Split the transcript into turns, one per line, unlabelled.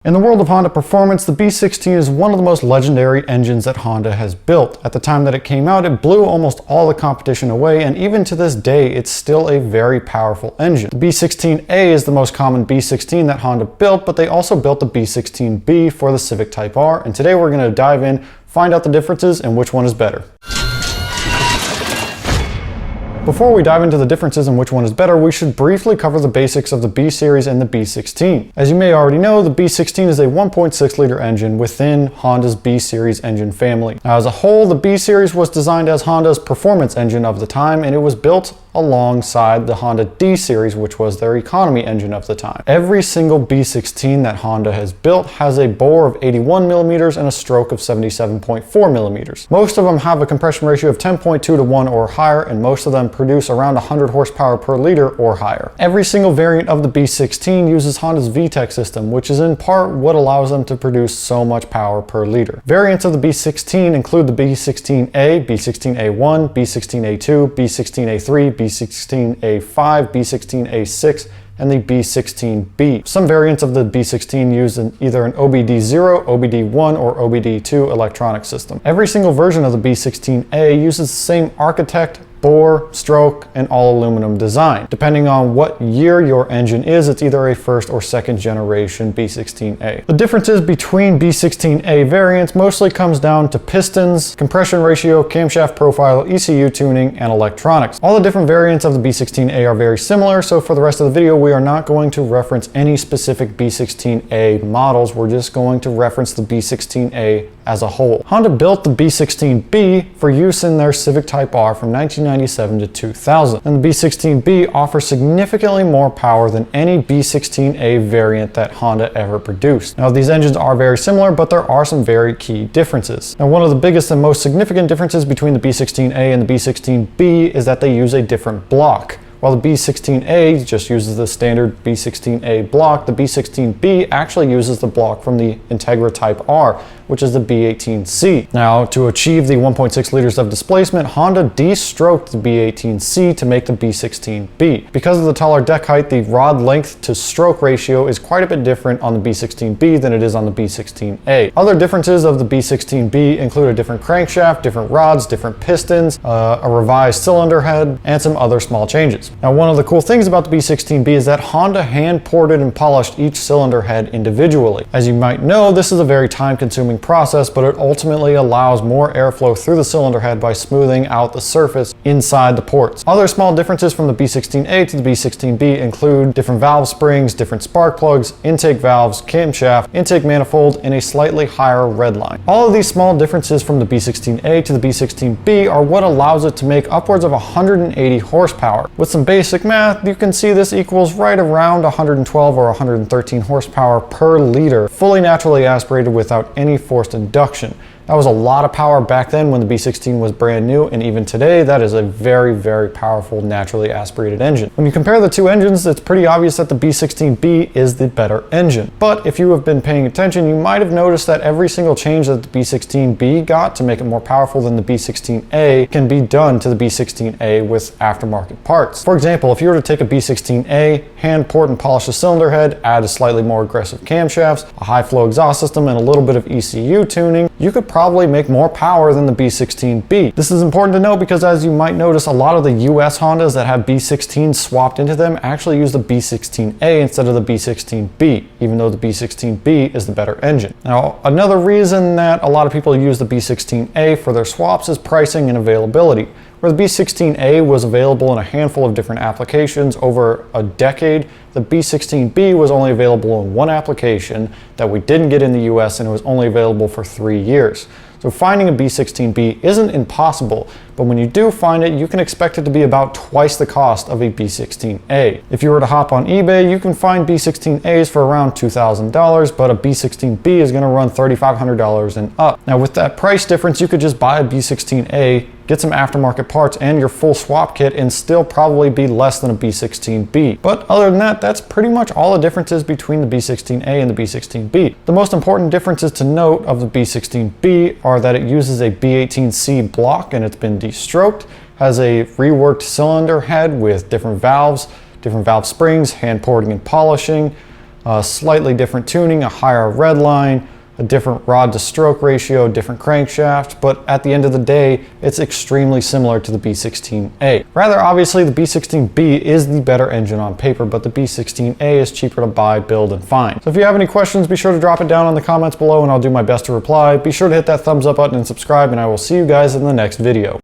In the world of Honda performance, the B16 is one of the most legendary engines that Honda has built. At the time that it came out, it blew almost all the competition away, and even to this day, it's still a very powerful engine. The B16A is the most common B16 that Honda built, but they also built the B16B for the Civic Type R, and today we're going to dive in, find out the differences, and which one is better. Before we dive into the differences and which one is better, we should briefly cover the basics of the B series and the B16. As you may already know, the B16 is a 1.6 liter engine within Honda's B series engine family. Now, as a whole, the B series was designed as Honda's performance engine of the time, and it was built alongside the Honda D series, which was their economy engine of the time. Every single B16 that Honda has built has a bore of 81 millimeters and a stroke of 77.4 millimeters. Most of them have a compression ratio of 10.2 to 1 or higher, and most of them produce around 100 horsepower per liter or higher. Every single variant of the B16 uses Honda's VTEC system, which is in part what allows them to produce so much power per liter. Variants of the B16 include the B16A, B16A1, B16A2, B16A3, B16A5, B16A6, and the B16B. Some variants of the B16 use either an OBD0, OBD1, or OBD2 electronic system. Every single version of the B16A uses the same architect, bore, stroke, and all aluminum design. Depending on what year your engine is, it's either a first or second generation B16A. The differences between B16A variants mostly comes down to pistons, compression ratio, camshaft profile, ECU tuning, and electronics. All the different variants of the B16A are very similar, so for the rest of the video, we are not going to reference any specific B16A models. We're just going to reference the B16A as a whole. Honda built the B16B for use in their Civic Type R from 1997 to 2000, and the B16B offers significantly more power than any B16A variant that Honda ever produced. Now, these engines are very similar, but there are some very key differences. Now, one of the biggest and most significant differences between the B16A and the B16B is that they use a different block. While the B16A just uses the standard B16A block, the B16B actually uses the block from the Integra Type R, which is the B18C. Now, to achieve the 1.6 liters of displacement, Honda de-stroked the B18C to make the B16B. Because of the taller deck height, the rod length to stroke ratio is quite a bit different on the B16B than it is on the B16A. Other differences of the B16B include a different crankshaft, different rods, different pistons, a revised cylinder head, and some other small changes. Now, one of the cool things about the B16B is that Honda hand ported and polished each cylinder head individually. As you might know, this is a very time-consuming process, but it ultimately allows more airflow through the cylinder head by smoothing out the surface inside the ports. Other small differences from the B16A to the B16B include different valve springs, different spark plugs, intake valves, camshaft, intake manifold, and a slightly higher red line. All of these small differences from the B16A to the B16B are what allows it to make upwards of 180 horsepower. With some basic math, you can see this equals right around 112 or 113 horsepower per liter, fully naturally aspirated without any forced induction. That was a lot of power back then when the B16 was brand new, and even today, that is a very, very powerful naturally aspirated engine. When you compare the two engines, it's pretty obvious that the B16B is the better engine. But if you have been paying attention, you might have noticed that every single change that the B16B got to make it more powerful than the B16A can be done to the B16A with aftermarket parts. For example, if you were to take a B16A, hand port and polish the cylinder head, add a slightly more aggressive camshafts, a high flow exhaust system, and a little bit of ECU tuning, you could probably make more power than the B16B. This is important to know because, as you might notice, a lot of the US Hondas that have B16 swapped into them actually use the B16A instead of the B16B, even though the B16B is the better engine. Now, another reason that a lot of people use the B16A for their swaps is pricing and availability. Where the B16A was available in a handful of different applications over a decade, the B16B was only available in one application that we didn't get in the US, and it was only available for 3 years. So finding a B16B isn't impossible, but when you do find it, you can expect it to be about twice the cost of a B16A. If you were to hop on eBay, you can find B16As for around $2,000, but a B16B is going to run $3,500 and up. Now, with that price difference, you could just buy a B16A, get some aftermarket parts and your full swap kit, and still probably be less than a B16B. But other than that, that's pretty much all the differences between the B16A and the B16B. The most important differences to note of the B16B are that it uses a B18C block and it's been de-stroked, has a reworked cylinder head with different valve springs, hand porting and polishing, slightly different tuning, a higher red line, a different rod to stroke ratio, different crankshaft, but at the end of the day, it's extremely similar to the B16A. Rather, obviously, the B16B is the better engine on paper, but the B16A is cheaper to buy, build, and find. So if you have any questions, be sure to drop it down in the comments below and I'll do my best to reply. Be sure to hit that thumbs up button and subscribe, and I will see you guys in the next video.